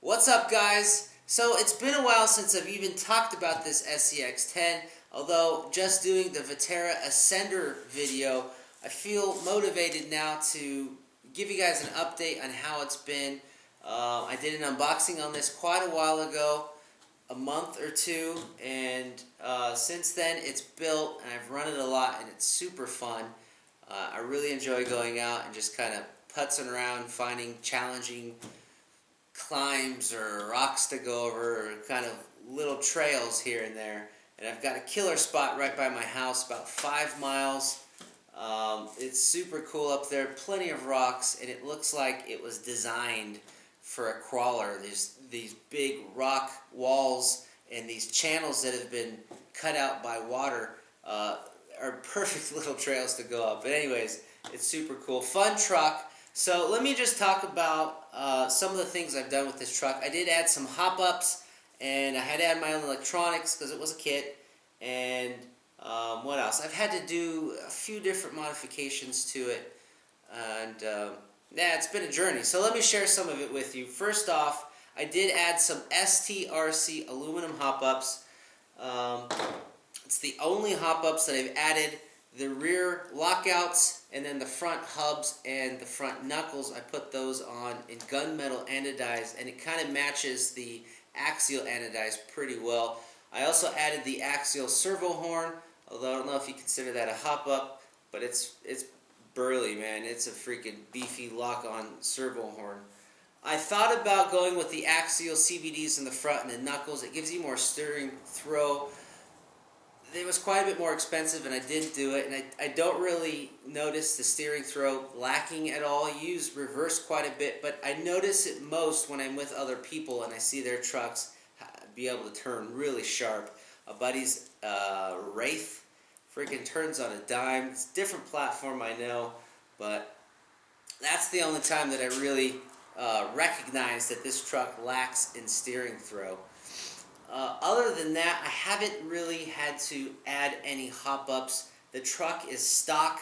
What's up, guys? So it's been a while since I've even talked about this SCX10, although just doing the Vitera Ascender video, I feel motivated now to give you guys an update on how it's been. I did an unboxing on this quite a while ago, a month or two, and since then it's built and I've run it a lot and it's super fun. I really enjoy going out and just kind of putzing around, finding challenging climbs or rocks to go over, or kind of little trails here and there. And I've got a killer spot right by my house, about 5 miles. It's super cool up there, plenty of rocks, and it looks like it was designed for a crawler. There's these big rock walls and these channels that have been cut out by water are perfect little trails to go up. But anyways, it's super cool. Fun truck. So let me just talk about some of the things I've done with this truck. I did add some hop-ups, and I had to add my own electronics because it was a kit. And what else? I've had to do a few different modifications to it. And yeah, it's been a journey. So let me share some of it with you. First off, I did add some STRC aluminum hop-ups. It's the only hop-ups that I've added. The rear lockouts and then the front hubs and the front knuckles, I put those on in gunmetal anodized, and it kind of matches the Axial anodized pretty well. I also added the Axial servo horn, although I don't know if you consider that a hop-up, but it's burly, man. It's a freaking beefy lock-on servo horn. I thought about going with the Axial CVDs in the front and the knuckles. It gives you more steering throw. It was quite a bit more expensive, and I didn't do it, and I don't really notice the steering throw lacking at all. I use reverse quite a bit, but I notice it most when I'm with other people and I see their trucks be able to turn really sharp. A buddy's Wraith freaking turns on a dime. It's a different platform, I know, but that's the only time that I really recognize that this truck lacks in steering throw. Other than that, I haven't really had to add any hop-ups. The truck is stock.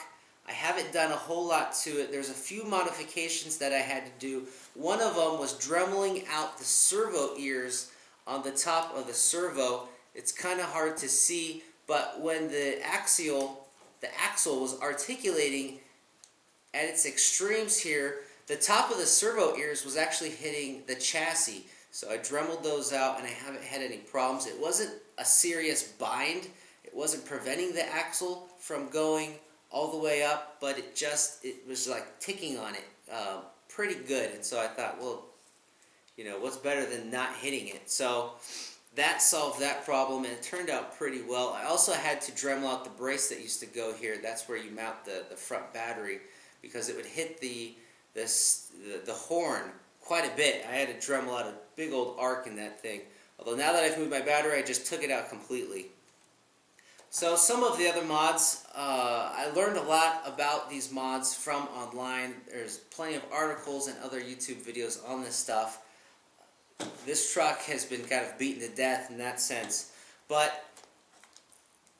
I haven't done a whole lot to it. There's a few modifications that I had to do. One of them was dremeling out the servo ears on the top of the servo. It's kind of hard to see, but when the axle was articulating at its extremes here, the top of the servo ears was actually hitting the chassis. So I dremeled those out, and I haven't had any problems. It wasn't a serious bind. It wasn't preventing the axle from going all the way up, but it was like ticking on it pretty good. And so I thought, well, you know, what's better than not hitting it? So that solved that problem, and it turned out pretty well. I also had to dremel out the brace that used to go here. That's where you mount the front battery, because it would hit the horn quite a bit. I had to dremel out a big old arc in that thing. Although now that I've moved my battery, I just took it out completely. So some of the other mods, I learned a lot about these mods from online. There's plenty of articles and other YouTube videos on this stuff. This truck has been kind of beaten to death in that sense. But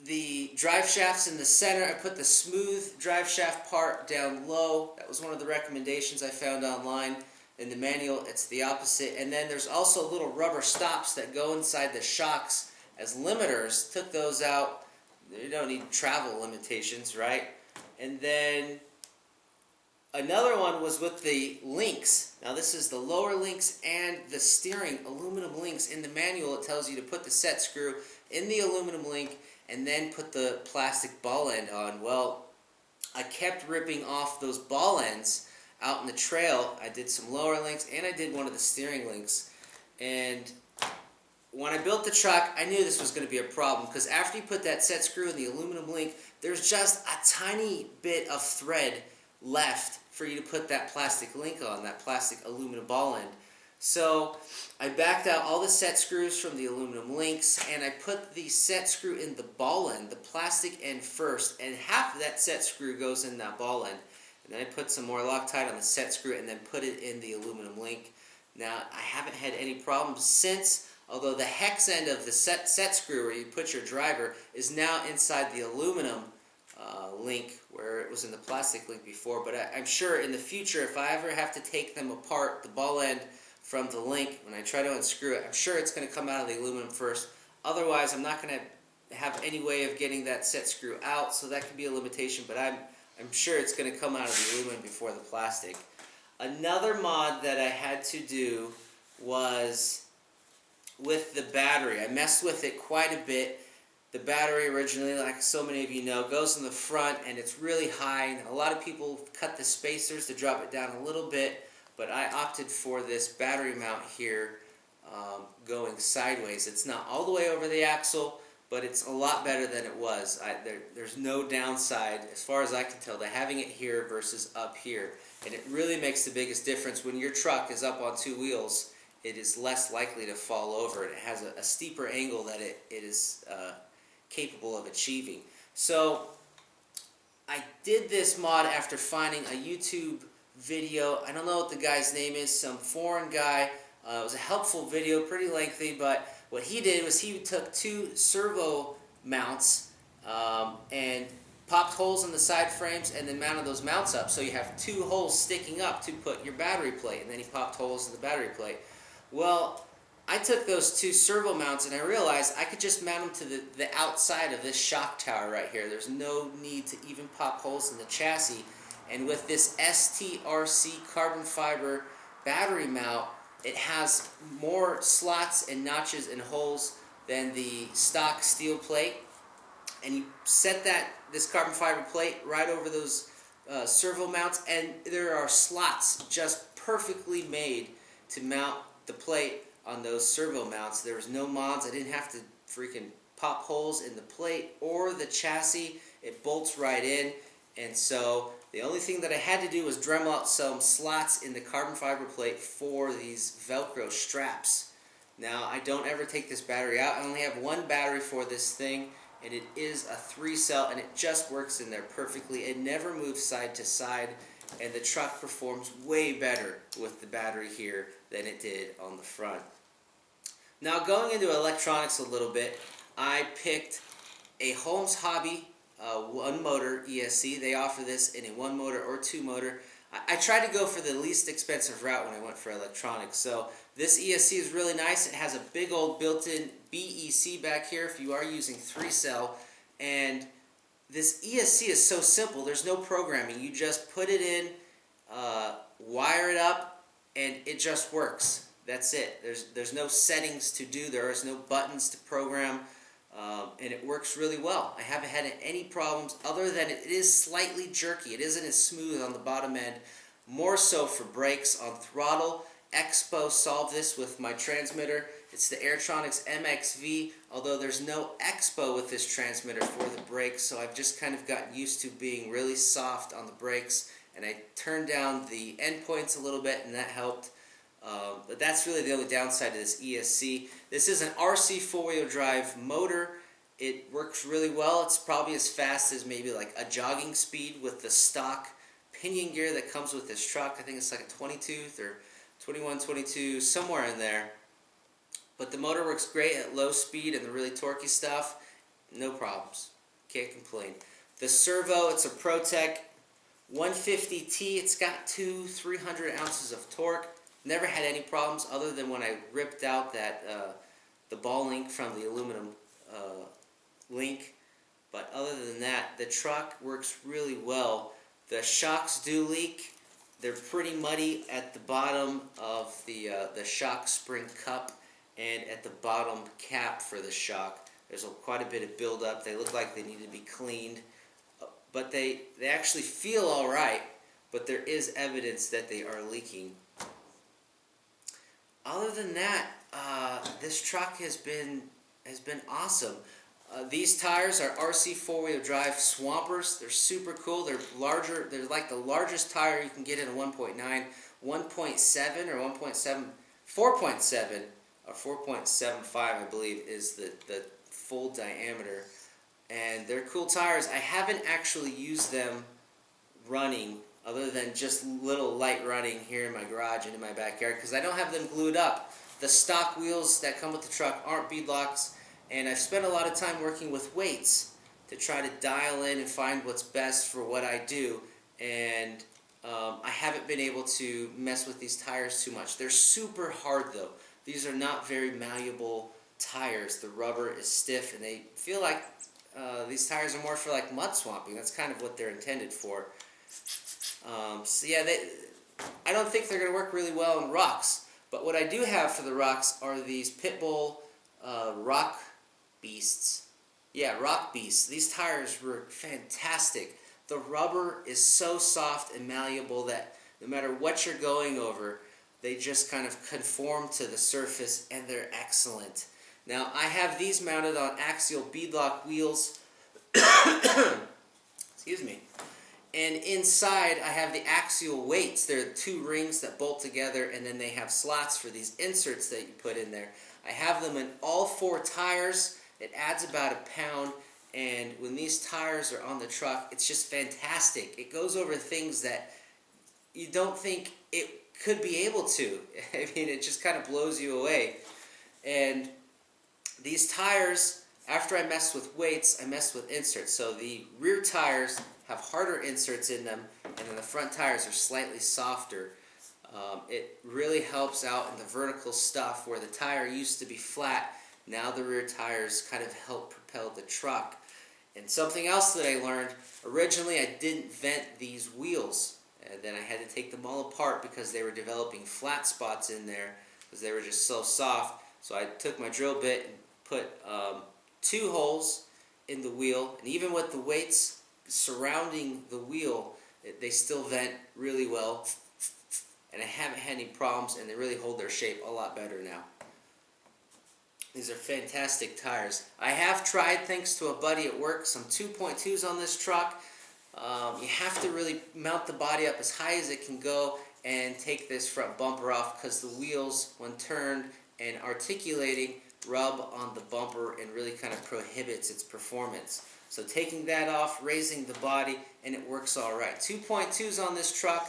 the drive shaft's in the center. I put the smooth drive shaft part down low. That was one of the recommendations I found online. In the manual, it's the opposite. And then there's also little rubber stops that go inside the shocks as limiters. Took those out. You don't need travel limitations, right? And then another one was with the links. Now this is the lower links and the steering aluminum links. In the manual, it tells you to put the set screw in the aluminum link and then put the plastic ball end on. Well, I kept ripping off those ball ends out in the trail. I did some lower links, and I did one of the steering links. And when I built the truck, I knew this was going to be a problem, because after you put that set screw in the aluminum link, there's just a tiny bit of thread left for you to put that plastic link on, that plastic aluminum ball end. So I backed out all the set screws from the aluminum links, and I put the set screw in the ball end, the plastic end first, and half of that set screw goes in that ball end. And then I put some more Loctite on the set screw and then put it in the aluminum link. Now, I haven't had any problems since, although the hex end of the set screw where you put your driver is now inside the aluminum link where it was in the plastic link before. But I'm sure in the future, if I ever have to take them apart, the ball end from the link. When I try to unscrew it, I'm sure it's going to come out of the aluminum first. Otherwise, I'm not going to have any way of getting that set screw out, so that could be a limitation, but I'm sure it's going to come out of the aluminum before the plastic. Another mod that I had to do was with the battery. I messed with it quite a bit. The battery originally, like so many of you know, goes in the front and it's really high. And a lot of people cut the spacers to drop it down a little bit, but I opted for this battery mount here going sideways. It's not all the way over the axle, but it's a lot better than it was. There's no downside, as far as I can tell, to having it here versus up here. And it really makes the biggest difference. When your truck is up on two wheels, it is less likely to fall over. And it has a steeper angle that it is capable of achieving. So I did this mod after finding a YouTube video. I don't know what the guy's name is, some foreign guy. It was a helpful video, pretty lengthy, but what he did was he took two servo mounts and popped holes in the side frames and then mounted those mounts up. So you have two holes sticking up to put your battery plate, and then he popped holes in the battery plate. Well, I took those two servo mounts and I realized I could just mount them to the outside of this shock tower right here. There's no need to even pop holes in the chassis. And with this STRC carbon fiber battery mount, it has more slots and notches and holes than the stock steel plate. And you set this carbon fiber plate right over those servo mounts, and there are slots just perfectly made to mount the plate on those servo mounts. There was no mods. I didn't have to freaking pop holes in the plate or the chassis. It bolts right in. And so the only thing that I had to do was Dremel out some slots in the carbon fiber plate for these Velcro straps. Now, I don't ever take this battery out. I only have one battery for this thing, and it is a 3-cell, and it just works in there perfectly. It never moves side to side, and the truck performs way better with the battery here than it did on the front. Now, going into electronics a little bit, I picked a Holmes Hobby one motor ESC. They offer this in a one motor or two motor. I tried to go for the least expensive route when I went for electronics. So this ESC is really nice. It has a big old built-in BEC back here if you are using 3-cell. And this ESC is so simple. There's no programming. You just put it in, wire it up, and it just works. That's it. There's no settings to do. There's no buttons to program. And it works really well. I haven't had any problems other than it is slightly jerky. It isn't as smooth on the bottom end, more so for brakes on throttle. Expo solved this with my transmitter. It's the Airtronics MXV, although there's no Expo with this transmitter for the brakes, so I've just kind of gotten used to being really soft on the brakes, and I turned down the endpoints a little bit, and that helped. But that's really the only downside to this ESC. This is an RC four-wheel drive motor. It works really well. It's probably as fast as maybe like a jogging speed with the stock pinion gear that comes with this truck. I think it's like a 22 or 21, 22, somewhere in there. But the motor works great at low speed and the really torquey stuff. No problems. Can't complain. The servo, it's a ProTech 150T. It's got 300 ounces of torque. Never had any problems other than when I ripped out the ball link from the aluminum link. But other than that, the truck works really well. The shocks do leak. They're pretty muddy at the bottom of the shock spring cup and at the bottom cap for the shock. There's quite a bit of buildup. They look like they need to be cleaned. But they actually feel all right, but there is evidence that they are leaking. Other than that, this truck has been awesome. These tires are RC four-wheel drive Swampers. They're super cool. They're larger. They're like the largest tire you can get in a 1.9, 1.7 or 1.7, 4.7 or 4.75, I believe, is the full diameter. And they're cool tires. I haven't actually used them running, other than just little light running here in my garage and in my backyard, because I don't have them glued up. The stock wheels that come with the truck aren't beadlocks, and I've spent a lot of time working with weights to try to dial in and find what's best for what I do. And I haven't been able to mess with these tires too much. They're super hard though. These are not very malleable tires. The rubber is stiff, and they feel like these tires are more for like mud swamping. That's kind of what they're intended for. So yeah, I don't think they're going to work really well in rocks. But what I do have for the rocks are these Pitbull Rockbeasts. Yeah, Rockbeasts. These tires were fantastic. The rubber is so soft and malleable that no matter what you're going over, they just kind of conform to the surface, and they're excellent. Now, I have these mounted on axial beadlock wheels. Excuse me. And inside, I have the axial weights. There are 2 rings that bolt together, and then they have slots for these inserts that you put in there. I have them in all 4 tires. It adds about a pound, and when these tires are on the truck, it's just fantastic. It goes over things that you don't think it could be able to. I mean, it just kind of blows you away. And these tires, after I messed with weights, I messed with inserts. So the rear tires have harder inserts in them, and then the front tires are slightly softer. It really helps out in the vertical stuff where the tire used to be flat. Now the rear tires kind of help propel the truck. And something else that I learned, originally I didn't vent these wheels. And then I had to take them all apart because they were developing flat spots in there because they were just so soft. So I took my drill bit and put 2 holes in the wheel. And even with the weights surrounding the wheel, they still vent really well. And I haven't had any problems, and they really hold their shape a lot better now. These are fantastic tires. I have tried, thanks to a buddy at work, some 2.2s on this truck. You have to really mount the body up as high as it can go and take this front bumper off, because the wheels, when turned and articulating, rub on the bumper and really kind of prohibits its performance. So taking that off, raising the body, and it works all right. 2.2s on this truck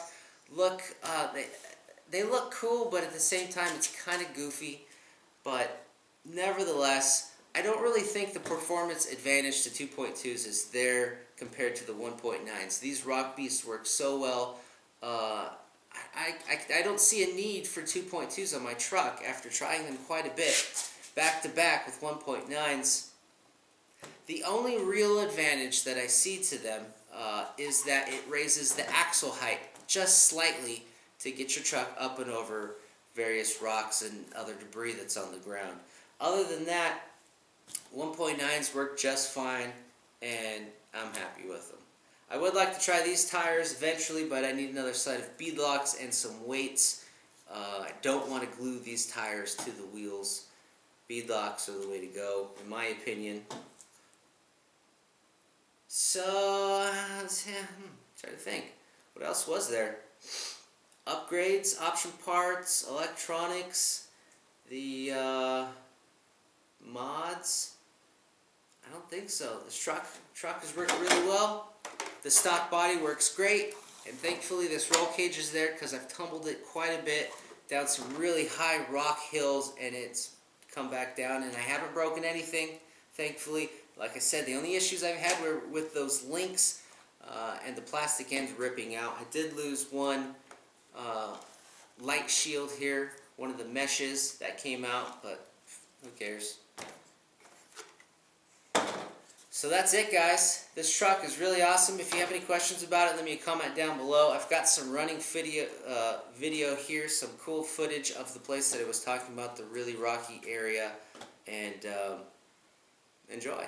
look, they look cool, but at the same time it's kind of goofy. But nevertheless, I don't really think the performance advantage to 2.2s is there compared to the 1.9s. These Rockbeasts work so well. I don't see a need for 2.2s on my truck after trying them quite a bit back to back with 1.9s. The only real advantage that I see to them is that it raises the axle height just slightly to get your truck up and over various rocks and other debris that's on the ground. Other than that, 1.9s work just fine, and I'm happy with them. I would like to try these tires eventually, but I need another set of beadlocks and some weights. I don't want to glue these tires to the wheels. Beadlocks are the way to go, in my opinion. So, try to think. What else was there? Upgrades, option parts, electronics, the mods. I don't think so. This truck has worked really well. The stock body works great, and thankfully this roll cage is there because I've tumbled it quite a bit down some really high rock hills, and it's come back down, and I haven't broken anything, thankfully. Like I said, the only issues I've had were with those links and the plastic ends ripping out. I did lose one light shield here, one of the meshes that came out, but who cares? So that's it, guys. This truck is really awesome. If you have any questions about it, let me a comment down below. I've got some running video here, some cool footage of the place that I was talking about, the really rocky area, and enjoy.